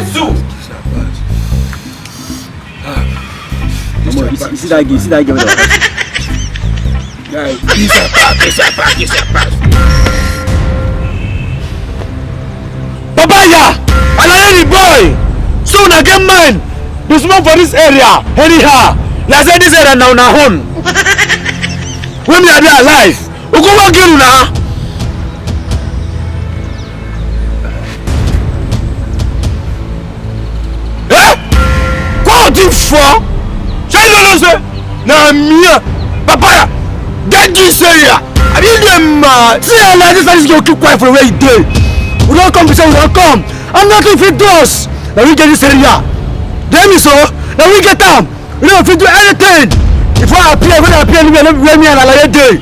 Jesus! You see that girl? It's a pass. Papaya! And I am the boy! Soon I get mine! You smoke for this area, anyhow. Let's say this area now home. When we are there alive, we go and get you now. Eh? What you for? Say you say? Now me, Papaya, get this area. I need them. See how like this is going to keep quiet for a way day. We don't come to say we don't come. I'm not going to feed us. Now we get this area. Then me so. Now we get them. We don't fit do anything. If I appear, when I appear, let me and I day.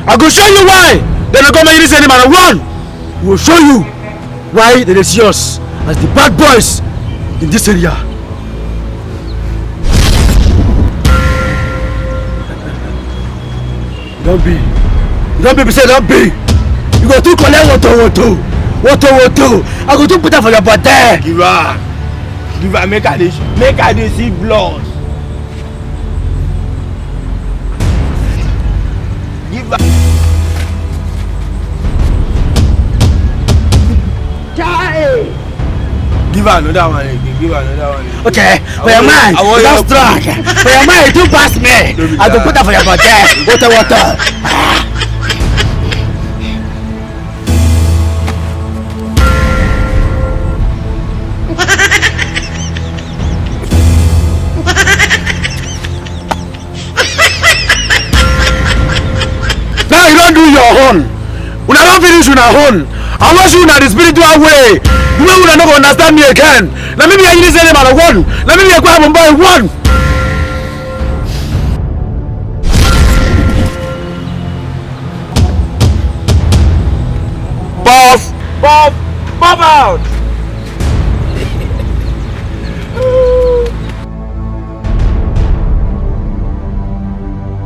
I go show you why. Then I go make this animal and run. We will show you why they see us as the bad boys in this area. Don't be. Say don't be. You go to collect water. I go to put that for your body. Give her, make her see blood. Give her. Give her another one again. Okay, for your mind, you don't strong. For your mind, you pass me. I go put that for your body. Water. Now you don't do your own. When I don't finish with our own, I want you in the spiritual way. You will not understand me again. Let me be a this animal one. Let me be a grab boy one. Puff.